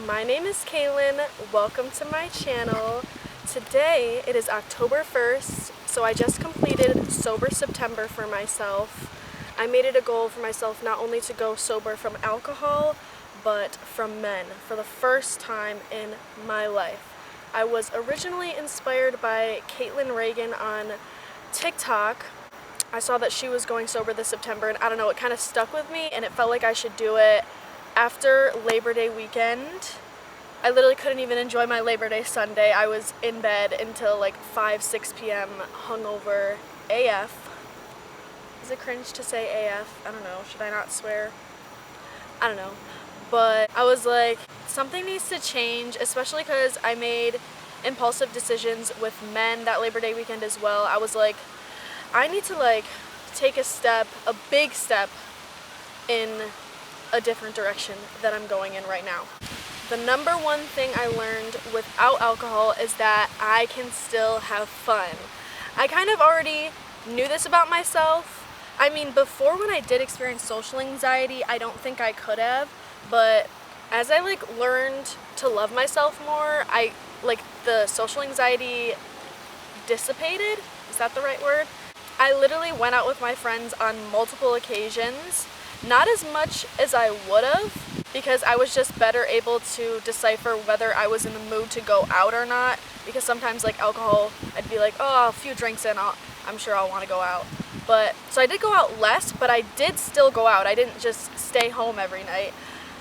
My name is Kaylin. Welcome to my channel. Today it is October 1st, so I just completed Sober September for myself. I made it a goal for myself not only to go sober from alcohol, but from men for the first time in my life. I was originally inspired by Caitlin Reagan on TikTok. I saw that she was going sober this September, and I don't know, it kind of stuck with me, and it felt like I should do it after Labor Day weekend. I literally couldn't even enjoy my Labor Day Sunday. I was in bed until like 5-6 p.m. hungover AF. Is it cringe to say AF? I don't know. Should I not swear? I don't know. But I was like, something needs to change, especially because I made impulsive decisions with men that Labor Day weekend as well. I was like, I need to take a step, a big step in a different direction that I'm going in right now. The number one thing I learned without alcohol is that I can still have fun. I kind of already knew this about myself. I mean, before when I did experience social anxiety, I don't think I could have, but as I learned to love myself more, the social anxiety dissipated. Is that the right word? I literally went out with my friends on multiple occasions, not as much as I would have, because I was just better able to decipher whether I was in the mood to go out or not, because sometimes alcohol, I'd be like, oh, a few drinks in, I'm sure I'll want to go out. So I did go out less, but I did still go out. I didn't just stay home every night.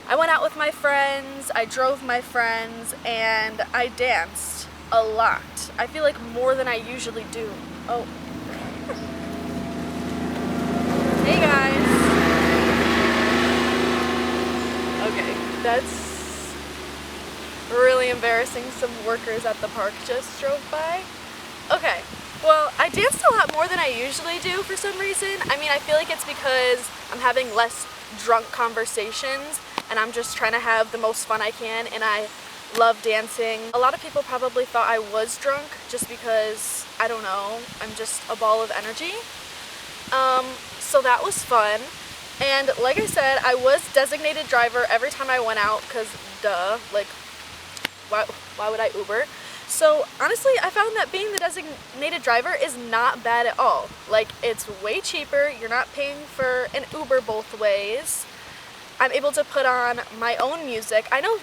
I went out with my friends, I drove my friends, and I danced a lot. I feel like more than I usually do. Oh. Hey guys. Okay, that's really embarrassing. Some workers at the park just drove by. Okay, well, I danced a lot more than I usually do for some reason. I mean, I feel like it's because I'm having less drunk conversations and I'm just trying to have the most fun I can, and I love dancing. A lot of people probably thought I was drunk just because, I don't know, I'm just a ball of energy. So that was fun. And like I said, I was designated driver every time I went out, because duh, why would I Uber? So honestly, I found that being the designated driver is not bad at all. It's way cheaper, you're not paying for an Uber both ways. I'm able to put on my own music. I know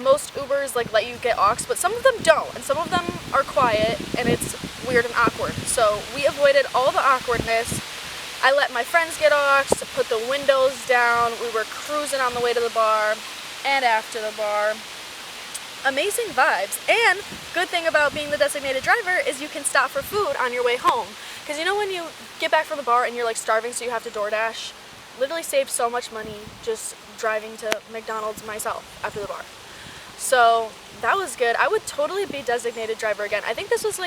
most Ubers let you get aux, but some of them don't, and some of them are quiet, and it's weird and awkward. So we avoided all the awkwardness. I let my friends get aux, put the windows down, we were cruising on the way to the bar and after the bar. Amazing vibes. And good thing about being the designated driver is you can stop for food on your way home. Because you know when you get back from the bar and you're starving, so you have to DoorDash? Literally saved so much money just driving to McDonald's myself after the bar. So that was good. I would totally be designated driver again. I think this was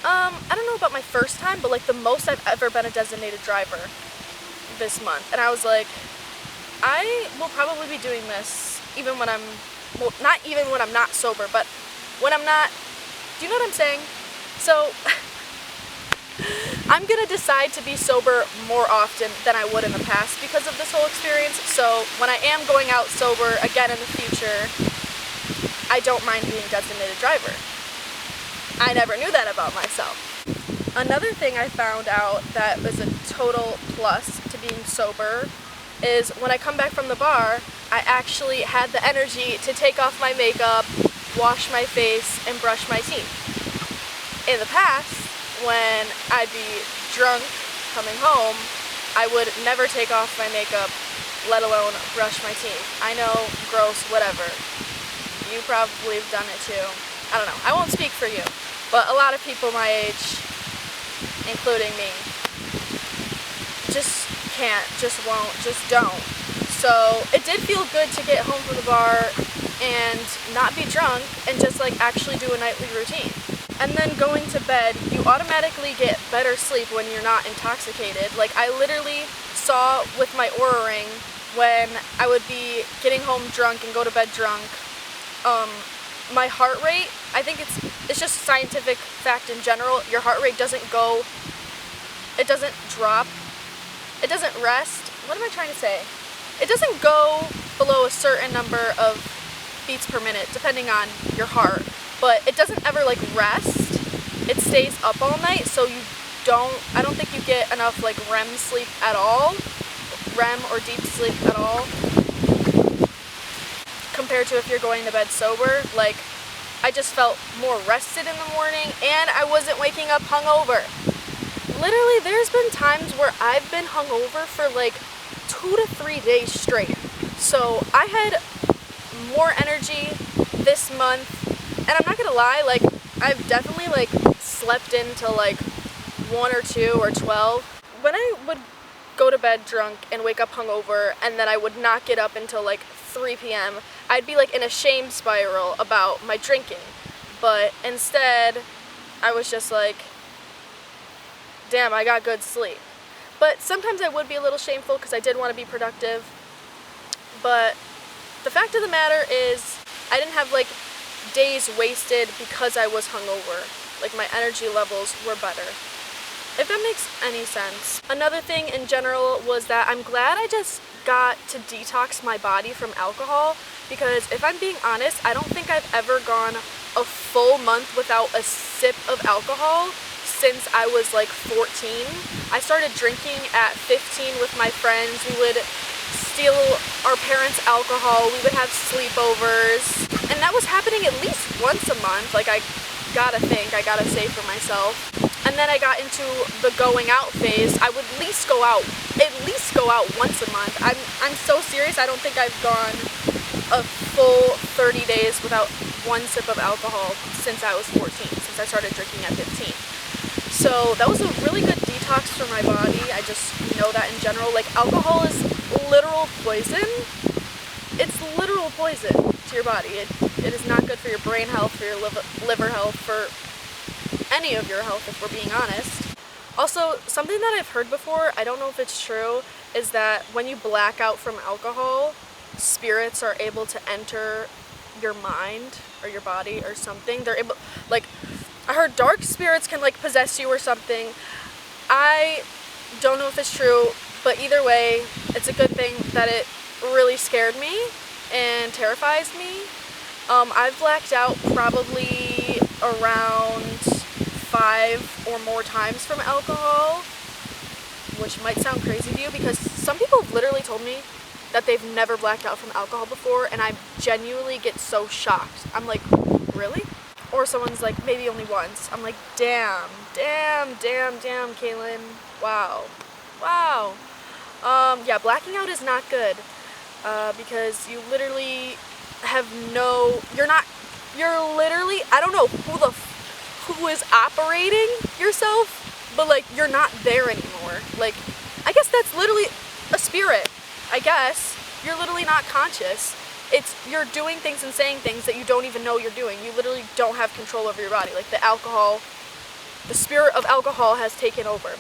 I don't know about my first time, but the most I've ever been a designated driver this month. And I was like, I will probably be doing this even when not even when I'm not sober, but when I'm not, do you know what I'm saying? So I'm gonna decide to be sober more often than I would in the past because of this whole experience. So when I am going out sober again in the future, I don't mind being designated driver. I never knew that about myself. Another thing I found out that was a total plus to being sober is when I come back from the bar, I actually had the energy to take off my makeup, wash my face, and brush my teeth. In the past, when I'd be drunk coming home, I would never take off my makeup, let alone brush my teeth. I know, gross, whatever. You probably have done it too. I don't know. I won't speak for you. But a lot of people my age, including me, just can't, just won't, just don't. So it did feel good to get home from the bar and not be drunk and just actually do a nightly routine. And then going to bed, you automatically get better sleep when you're not intoxicated. I literally saw with my Oura Ring when I would be getting home drunk and go to bed drunk, my heart rate, I think it's just a scientific fact in general, your heart rate doesn't go, it doesn't drop, it doesn't rest, what am I trying to say? It doesn't go below a certain number of beats per minute, depending on your heart. But it doesn't ever like rest. It stays up all night, so I don't think you get enough like REM sleep at all, REM or deep sleep at all, compared to if you're going to bed sober. Like, I just felt more rested in the morning, and I wasn't waking up hungover. Literally, there's been times where I've been hungover for like 2 to 3 days straight. So I had more energy this month, and I'm not gonna lie, like, I've definitely like slept in till like 1 or 2 or 12. When I would go to bed drunk and wake up hungover, and then I would not get up until like 3 p.m., I'd be like in a shame spiral about my drinking. But instead, I was just like, damn, I got good sleep. But sometimes I would be a little shameful because I did want to be productive. But the fact of the matter is, I didn't have like days wasted because I was hungover. Like, my energy levels were better, if that makes any sense. Another thing in general was that I'm glad I just got to detox my body from alcohol, because if I'm being honest, I don't think I've ever gone a full month without a sip of alcohol since I was like 14. I started drinking at 15 with my friends. We would steal our parents' alcohol, we would have sleepovers, and that was happening at least once a month. Like, I gotta say for myself. And then I got into the going out phase. I would at least go out once a month. I'm so serious. I don't think I've gone a full 30 days without one sip of alcohol since I was 14, since I started drinking at 15. So that was a really good detox for my body. I just know that in general. Like, alcohol is literal poison. It's literal poison to your body. It is not good for your brain health, for your liver health, for any of your health, if we're being honest. Also, something that I've heard before, I don't know if it's true, is that when you black out from alcohol, spirits are able to enter your mind or your body or something. They're able, like, I heard dark spirits can like possess you or something. I don't know if it's true, but either way, it's a good thing that it really scared me and terrifies me. I've blacked out probably around 5 or more times from alcohol, which might sound crazy to you, because some people have literally told me that they've never blacked out from alcohol before, and I genuinely get so shocked. I'm like, really? Or someone's like, maybe only once. I'm like, damn, Kaylin. Wow. Yeah, blacking out is not good, because you literally have you're literally, I don't know who is operating yourself, but like, you're not there anymore. Like, I guess that's literally a spirit. I guess you're literally not conscious. You're doing things and saying things that you don't even know you're doing. You literally don't have control over your body. Like, the spirit of alcohol has taken over.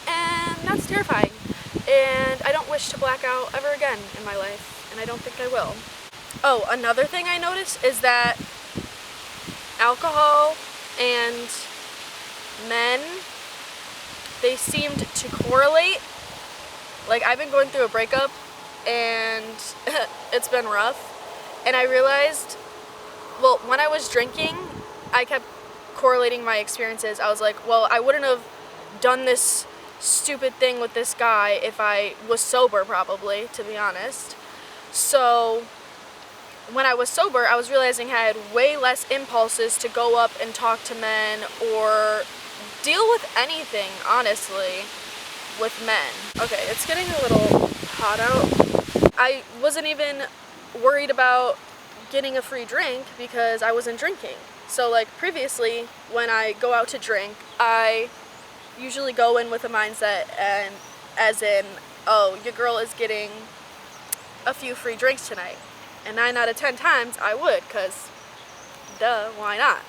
And that's terrifying. And I don't wish to black out ever again in my life. And I don't think I will. Oh, another thing I noticed is that alcohol and men, they seemed to correlate. Like, I've been going through a breakup, and it's been rough. And I realized, well, when I was drinking, I kept correlating my experiences. I was like, well, I wouldn't have done this stupid thing with this guy if I was sober, probably, to be honest. So when I was sober, I was realizing I had way less impulses to go up and talk to men or deal with anything, honestly, with men. Okay, it's getting a little hot out. I wasn't even worried about getting a free drink because I wasn't drinking. So, like, previously, when I go out to drink, I usually go in with a mindset, and as in, oh, your girl is getting a few free drinks tonight. And 9 out of 10 times I would, because duh, why not?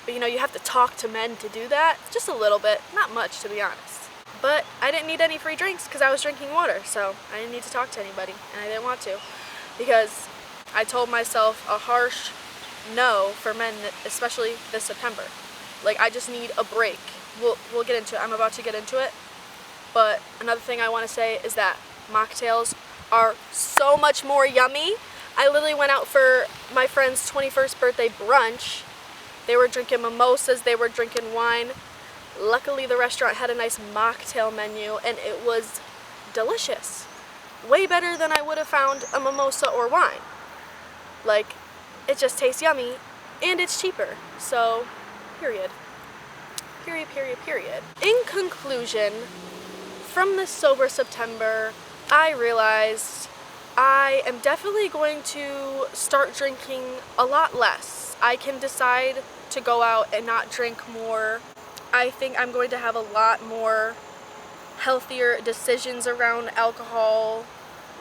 But you know, you have to talk to men to do that, just a little bit, not much, to be honest. But I didn't need any free drinks because I was drinking water, so I didn't need to talk to anybody, and I didn't want to, because I told myself a harsh no for men, especially this September. Like, I just need a break. We'll get into it. I'm about to get into it. But another thing I want to say is that mocktails are so much more yummy. I literally went out for my friend's 21st birthday brunch. They were drinking mimosas, they were drinking wine. Luckily the restaurant had a nice mocktail menu and it was delicious. Way better than I would have found a mimosa or wine. Like, it just tastes yummy and it's cheaper. So, period. Period. In conclusion, from this sober September, I realized I am definitely going to start drinking a lot less. I can decide to go out and not drink more. I think I'm going to have a lot more healthier decisions around alcohol,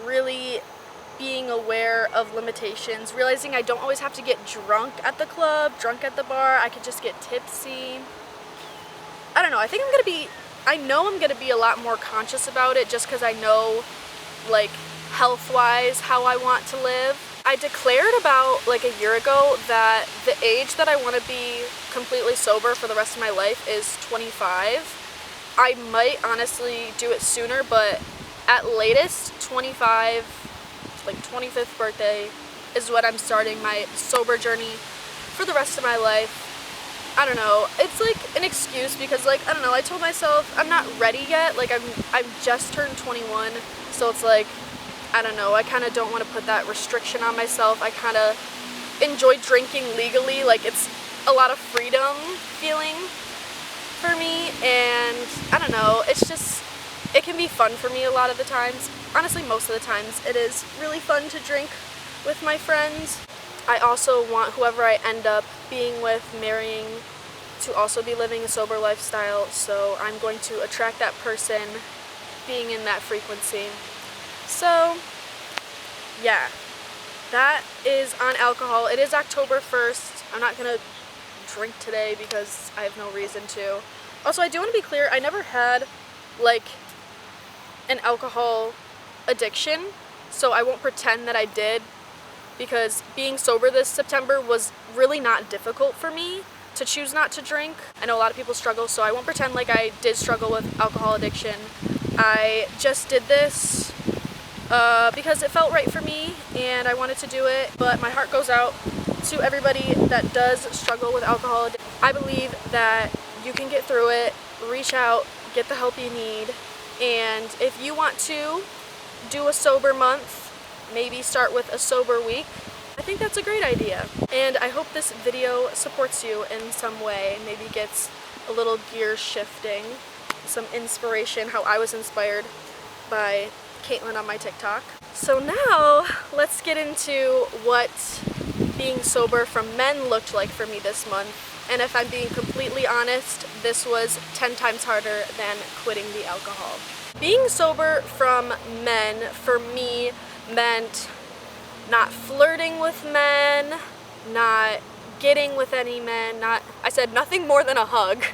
really being aware of limitations, realizing I don't always have to get drunk at the club, drunk at the bar, I could just get tipsy. I don't know, I know I'm gonna be a lot more conscious about it just because I know, like, health-wise how I want to live. I declared about like a year ago that the age that I want to be completely sober for the rest of my life is 25. I might honestly do it sooner, but at latest 25, like 25th birthday is when I'm starting my sober journey for the rest of my life. I don't know, it's like an excuse because, like, I don't know, I told myself I'm not ready yet, like I've just turned 21, so it's like, I don't know, I kind of don't want to put that restriction on myself. I kind of enjoy drinking legally, like it's a lot of freedom feeling for me, and I don't know, it's just, it can be fun for me a lot of the times. Honestly, most of the times it is really fun to drink with my friends. I also want whoever I end up being with, marrying, to also be living a sober lifestyle, so I'm going to attract that person being in that frequency. So, yeah, that is on alcohol. It is October 1st. I'm not going to drink today because I have no reason to. Also, I do want to be clear, I never had, like, an alcohol addiction, so I won't pretend that I did, because being sober this September was really not difficult for me to choose not to drink. I know a lot of people struggle, so I won't pretend like I did struggle with alcohol addiction. I just did this because it felt right for me and I wanted to do it, but my heart goes out to everybody that does struggle with alcohol. I believe that you can get through it, reach out, get the help you need, and if you want to do a sober month, maybe start with a sober week, I think that's a great idea. And I hope this video supports you in some way, maybe gets a little gear shifting, some inspiration, how I was inspired by Caitlin on my TikTok. So now let's get into what being sober from men looked like for me this month. And if I'm being completely honest, this was 10 times harder than quitting the alcohol. Being sober from men for me meant not flirting with men, not getting with any men, I said nothing more than a hug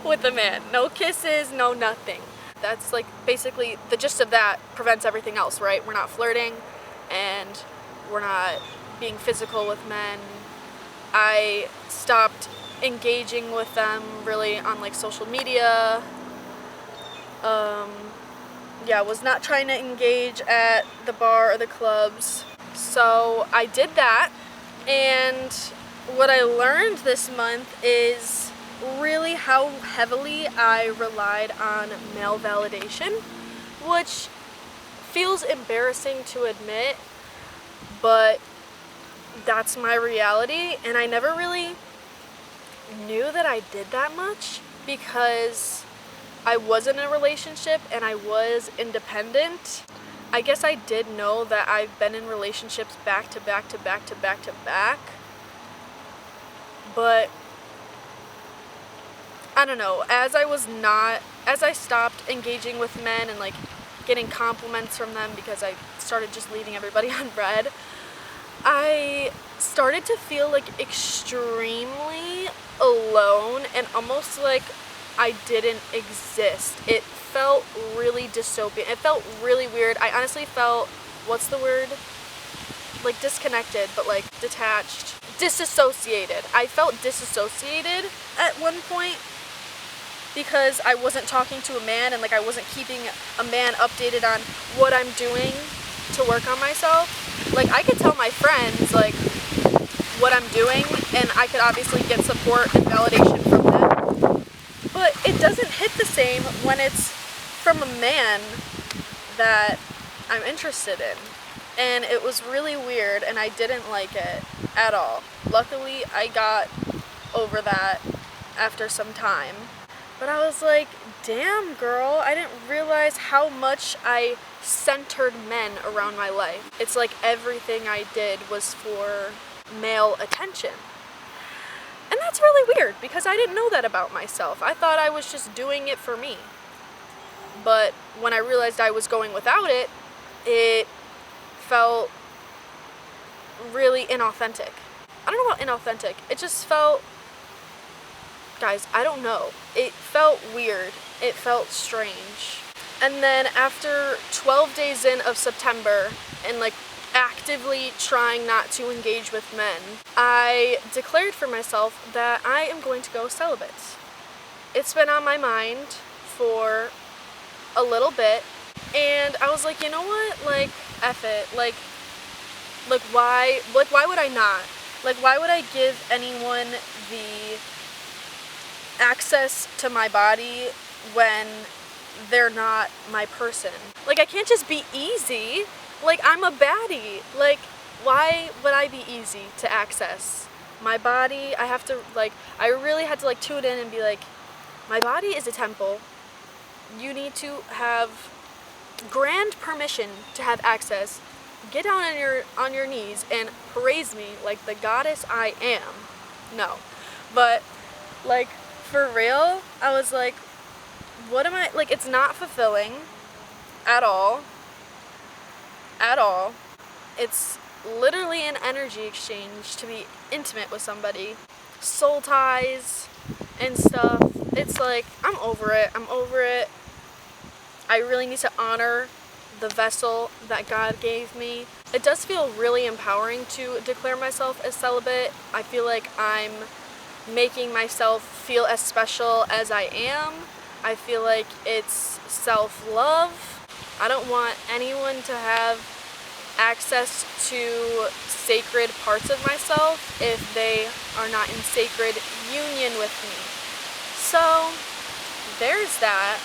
with a man. No kisses, no nothing. That's like basically the gist of that prevents everything else, right? We're not flirting and we're not being physical with men. I stopped engaging with them really on like social media. Yeah, was not trying to engage at the bar or the clubs. So I did that, and what I learned this month is really how heavily I relied on male validation, which feels embarrassing to admit, but that's my reality, and I never really knew that I did that much because I was in a relationship and I was independent. I guess I did know that I've been in relationships back to back to back to back to back, but I don't know, as I stopped engaging with men and like getting compliments from them because I started just leaving everybody on red, I started to feel like extremely alone and almost like I didn't exist. It felt really dystopian. It felt really weird. I honestly felt, what's the word? Like disconnected, but like detached. Disassociated. I felt disassociated at one point. because I wasn't talking to a man and like I wasn't keeping a man updated on what I'm doing to work on myself. Like I could tell my friends like what I'm doing, and I could obviously get support and validation from them, but it doesn't hit the same when it's from a man that I'm interested in. And it was really weird, and I didn't like it at all. Luckily, I got over that after some time. But I was like, damn girl, I didn't realize how much I centered men around my life. It's like everything I did was for male attention. And that's really weird because I didn't know that about myself. I thought I was just doing it for me. But when I realized I was going without it, it felt really inauthentic. I don't know about inauthentic. It just felt, guys, I don't know. It felt weird. It felt strange. And then after 12 days in of September and like actively trying not to engage with men, I declared for myself that I am going to go celibate. It's been on my mind for a little bit, and I was like, you know what? Like, F it. Like why would I not? Like, why would I give anyone the access to my body when they're not my person? Like, I can't just be easy. Like, I'm a baddie. Like, why would I be easy to access? My body, I have to, like, I really had to, like, tune in and be like, my body is a temple. You need to have grand permission to have access. Get down on your knees and praise me like the goddess I am. No. But, like, for real, I was like, what am I, like, it's not fulfilling at all. At all. It's literally an energy exchange to be intimate with somebody. Soul ties and stuff. It's like, I'm over it. I really need to honor the vessel that God gave me. It does feel really empowering to declare myself as celibate. I feel like I'm making myself feel as special as I am. I feel like it's self-love. I don't want anyone to have access to sacred parts of myself if they are not in sacred union with me. So, there's that.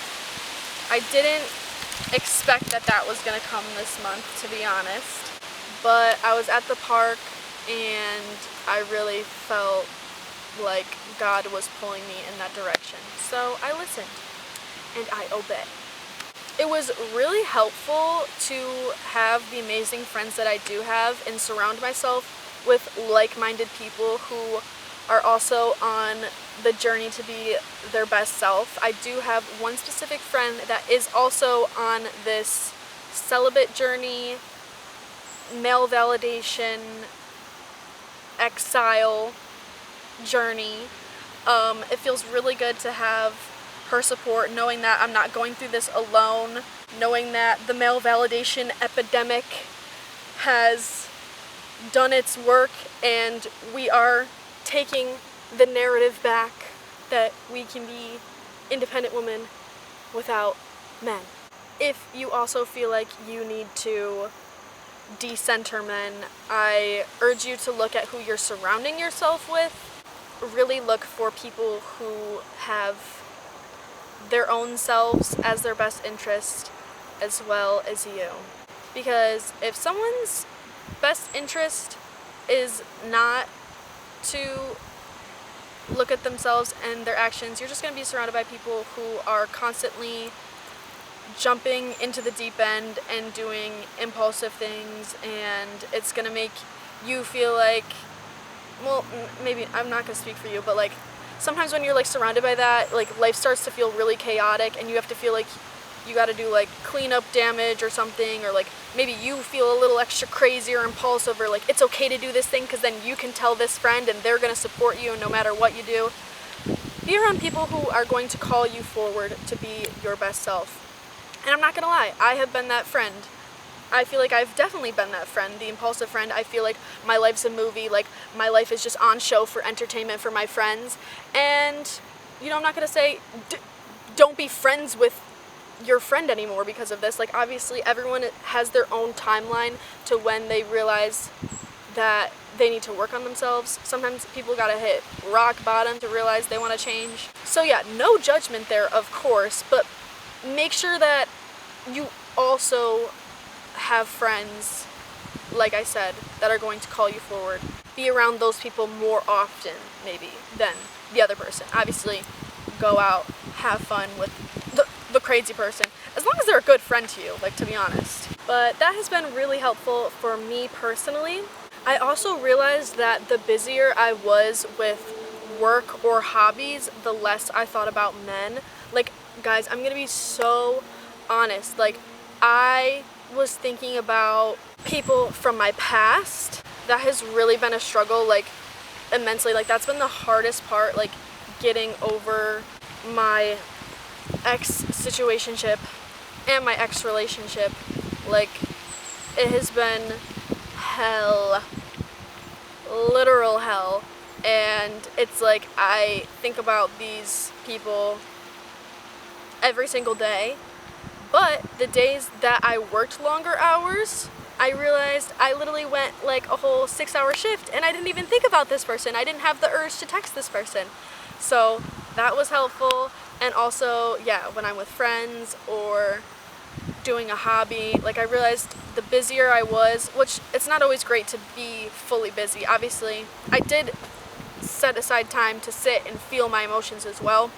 I didn't expect that was going to come this month, to be honest. But I was at the park and I really felt like God was pulling me in that direction. So I listened and I obeyed. It was really helpful to have the amazing friends that I do have and surround myself with like-minded people who are also on the journey to be their best self. I do have one specific friend that is also on this celibate journey, male validation, exile journey. It feels really good to have her support, knowing that I'm not going through this alone, knowing that the male validation epidemic has done its work and we are taking the narrative back that we can be independent women without men. If you also feel like you need to decenter men, I urge you to look at who you're surrounding yourself with. Really look for people who have their own selves as their best interest as well as you. Because if someone's best interest is not to look at themselves and their actions, you're just going to be surrounded by people who are constantly jumping into the deep end and doing impulsive things, and it's going to make you feel like, well, maybe I'm not going to speak for you, but like sometimes when you're like surrounded by that, like life starts to feel really chaotic and you have to feel like you got to do like cleanup damage or something, or like maybe you feel a little extra crazy or impulsive, or like it's okay to do this thing because then you can tell this friend and they're going to support you no matter what you do. Be around people who are going to call you forward to be your best self. And I'm not going to lie, I have been that friend. I feel like I've definitely been that friend, the impulsive friend. I feel like my life's a movie, like my life is just on show for entertainment for my friends. And, you know, I'm not going to say, don't be friends with your friend anymore because of this. Like, obviously everyone has their own timeline to when they realize that they need to work on themselves. Sometimes people gotta hit rock bottom to realize they want to change. So yeah, no judgment there, of course, but make sure that you also have friends, like I said, that are going to call you forward. Be around those people more often, maybe, than the other person. Obviously, go out, have fun with the crazy person, as long as they're a good friend to you, like, to be honest. But that has been really helpful for me personally. I also realized that the busier I was with work or hobbies, the less I thought about men. Like, guys, I'm gonna be so honest. Like, I was thinking about people from my past. That has really been a struggle, like, immensely. Like, that's been the hardest part, like, getting over my ex-situationship and my ex-relationship. Like, it has been hell, literal hell, and it's like I think about these people every single day, but the days that I worked longer hours, I realized I literally went like a whole 6-hour shift and I didn't even think about this person. I didn't have the urge to text this person. So that was helpful. And also, yeah, when I'm with friends or doing a hobby, like, I realized the busier I was, which it's not always great to be fully busy. Obviously, I did set aside time to sit and feel my emotions as well,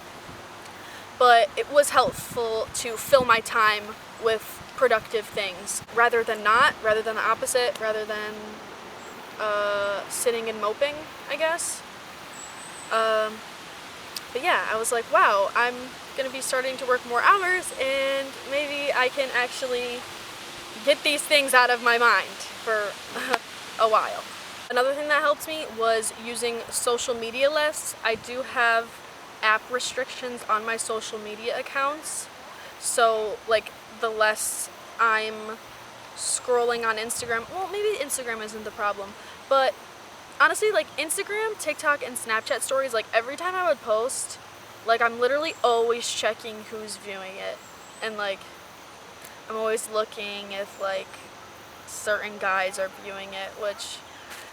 but it was helpful to fill my time with productive things rather than not, rather than the opposite, rather than sitting and moping, I guess. But yeah, I was like, wow, I'm gonna be starting to work more hours and maybe I can actually get these things out of my mind for a while. Another thing that helped me was using social media less. I do have app restrictions on my social media accounts, so like the less I'm scrolling on Instagram, well, maybe Instagram isn't the problem, but honestly, like, Instagram, TikTok, and Snapchat stories, like, every time I would post, like, I'm literally always checking who's viewing it, and like, I'm always looking if like certain guys are viewing it, which,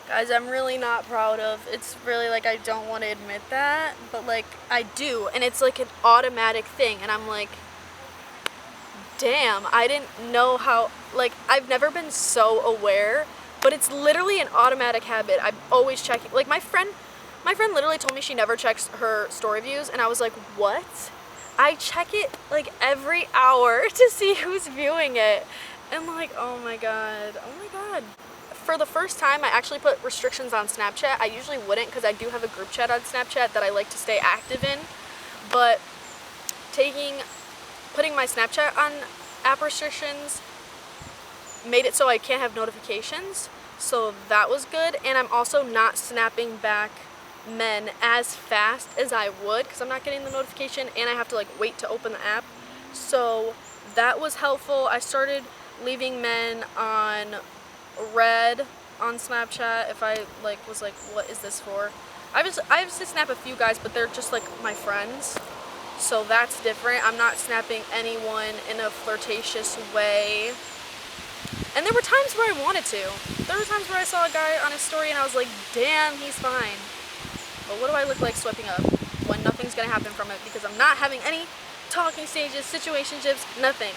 guys, I'm really not proud of. It's really, like, I don't want to admit that, but like, I do, and it's like an automatic thing, and I'm like, damn, I didn't know how, like, I've never been so aware, but it's literally an automatic habit. I'm always checking. Like, my friend literally told me she never checks her story views, and I was like, what? I check it like every hour to see who's viewing it. And like, oh my god. For the first time, I actually put restrictions on Snapchat. I usually wouldn't, because I do have a group chat on Snapchat that I like to stay active in, but putting my Snapchat on app restrictions made it so I can't have notifications, so that was good. And I'm also not snapping back men as fast as I would, because I'm not getting the notification and I have to like wait to open the app, so that was helpful. I started leaving men on red on Snapchat if I like was like, what is this for? I obviously snap a few guys, but they're just like my friends, so that's different. I'm not snapping anyone in a flirtatious way. And there were times where I wanted to. There were times where I saw a guy on his story and I was like, damn, he's fine. But what do I look like swiping up when nothing's gonna happen from it, because I'm not having any talking stages, situationships, nothing.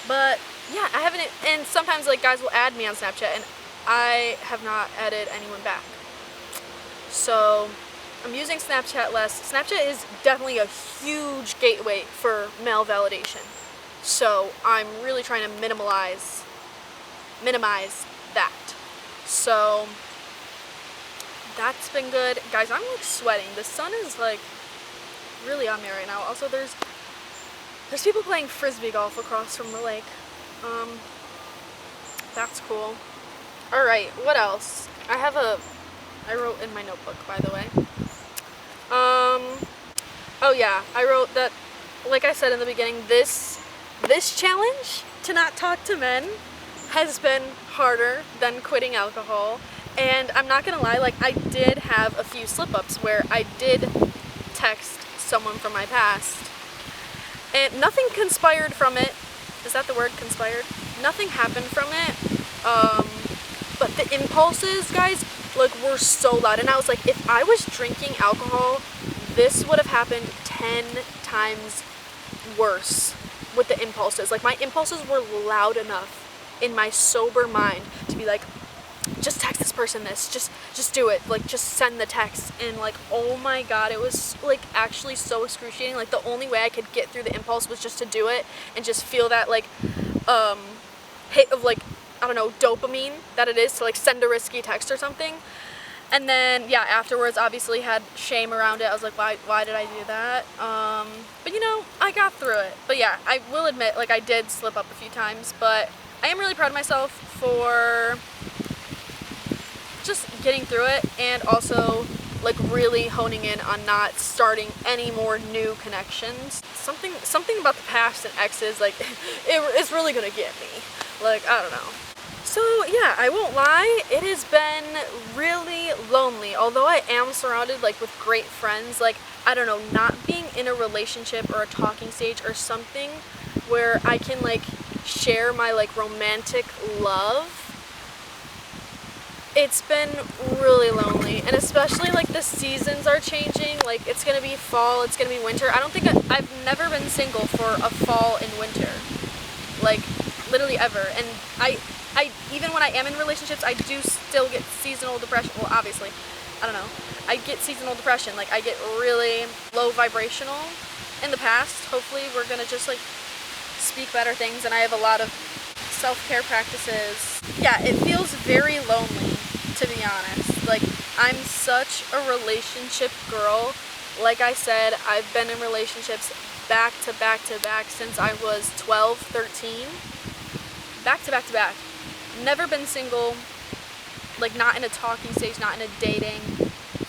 But yeah, I haven't, and sometimes like guys will add me on Snapchat and I have not added anyone back. So I'm using Snapchat less. Snapchat is definitely a huge gateway for male validation. So I'm really trying to minimize that. So that's been good. Guys, I'm like sweating. The sun is like really on me right now. Also, there's people playing frisbee golf across from the lake. That's cool. Alright, what else? I wrote in my notebook, by the way. Oh yeah, I wrote that, like I said in the beginning, this challenge to not talk to men has been harder than quitting alcohol. And I'm not gonna lie, like, I did have a few slip-ups where I did text someone from my past, and nothing conspired from it. Is that the word, conspired? Nothing happened from it. But the impulses, guys, like, were so loud. And I was like, if I was drinking alcohol, this would have happened 10 times worse with the impulses. Like, my impulses were loud enough in my sober mind to be like, just text this person this, just do it, like, just send the text. And like, oh my god, it was like actually so excruciating. Like, the only way I could get through the impulse was just to do it and just feel that like hit of, like, I don't know, dopamine that it is to like send a risky text or something. And then, yeah, afterwards, obviously had shame around it. I was like, why did I do that? But you know, I got through it. But yeah, I will admit, like, I did slip up a few times, but I am really proud of myself for just getting through it, and also like really honing in on not starting any more new connections. Something about the past and exes, like, it's really gonna get me. Like, I don't know. So yeah, I won't lie, it has been really lonely. Although I am surrounded like with great friends, like, I don't know, not being in a relationship or a talking stage or something where I can like share my like romantic love, it's been really lonely. And especially like the seasons are changing. Like, it's gonna be fall, it's gonna be winter. I don't think I've never been single for a fall and winter, like, literally ever. And I even when I am in relationships, I do still get seasonal depression. Well, obviously, I don't know, I get seasonal depression. Like, I get really low vibrational in the past. Hopefully we're gonna just like speak better things, and I have a lot of self-care practices. Yeah, it feels very lonely, to be honest. Like, I'm such a relationship girl. Like I said, I've been in relationships back to back to back since I was 12, 13. Back to back to back. Never been single, like, not in a talking stage, not in a dating,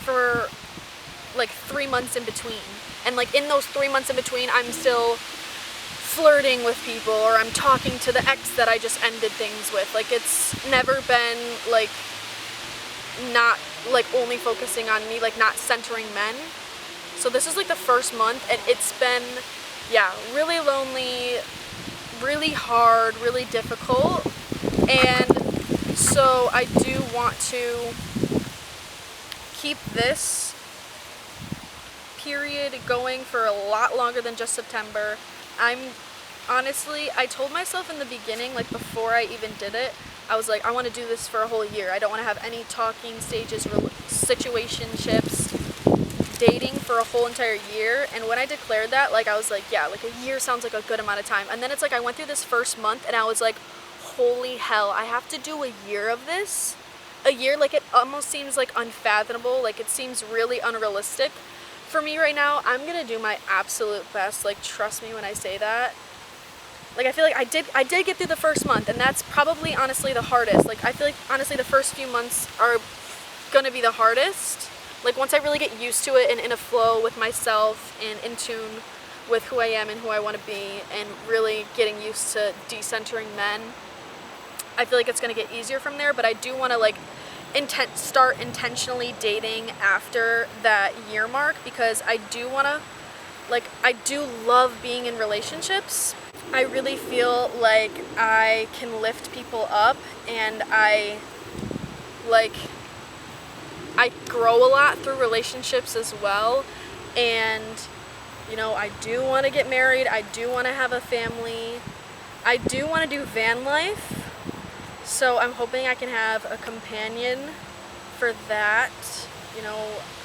for like 3 months in between. And like, in those 3 months in between, I'm still flirting with people, or I'm talking to the ex that I just ended things with. Like, it's never been like not like only focusing on me, like not centering men. So this is like the first month, and it's been, yeah, really lonely, really hard, really difficult. And so I do want to keep this period going for a lot longer than just September. I told myself in the beginning, like before I even did it, I was like, I want to do this for a whole year. I don't want to have any talking stages, situationships, dating for a whole entire year. And when I declared that, like, I was like, yeah, like a year sounds like a good amount of time. And then it's like I went through this first month and I was like, holy hell, I have to do a year of this? A year? Like, it almost seems like unfathomable. Like, it seems really unrealistic for me right now. I'm gonna do my absolute best. Like, trust me when I say that. Like, I feel like I did get through the first month, and that's probably honestly the hardest. Like, I feel like honestly the first few months are gonna be the hardest. Like, once I really get used to it and in a flow with myself and in tune with who I am and who I want to be, and really getting used to decentering men, I feel like it's gonna get easier from there. But I do want to like start intentionally dating after that year mark, because I do want to, like, I do love being in relationships. I really feel like I can lift people up, and I grow a lot through relationships as well. And, you know, I do want to get married. I do want to have a family. I do want to do van life. So I'm hoping I can have a companion for that. You know,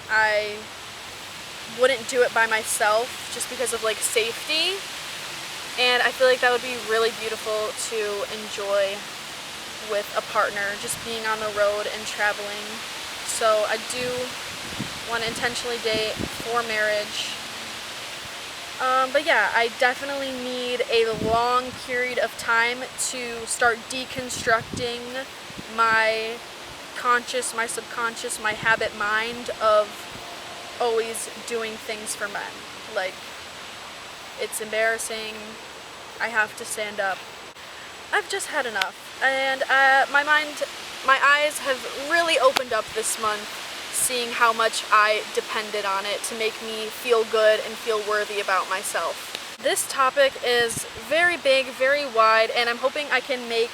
I wouldn't do it by myself just because of like safety. And I feel like that would be really beautiful to enjoy with a partner, just being on the road and traveling. So I do want to intentionally date for marriage. But yeah, I definitely need a long period of time to start deconstructing my conscious, my subconscious, my habit mind of always doing things for men. Like, it's embarrassing. I have to stand up. I've just had enough. And my eyes have really opened up this month, seeing how much I depended on it to make me feel good and feel worthy about myself. This topic is very big, very wide, and I'm hoping I can make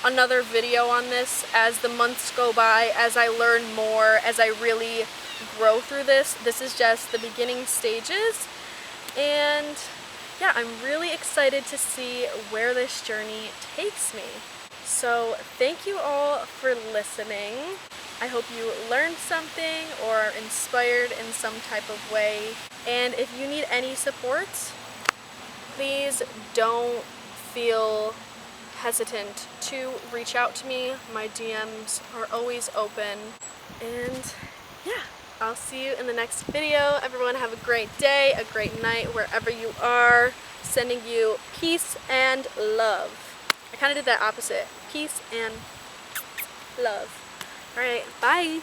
another video on this as the months go by, as I learn more, as I really grow through this. This is just the beginning stages, and yeah, I'm really excited to see where this journey takes me. So thank you all for listening. I hope you learned something or are inspired in some type of way. And if you need any support, please don't feel hesitant to reach out to me. My DMs are always open. And yeah, I'll see you in the next video. Everyone have a great day, a great night, wherever you are. Sending you peace and love. I kind of did that opposite. Peace and love. All right, bye.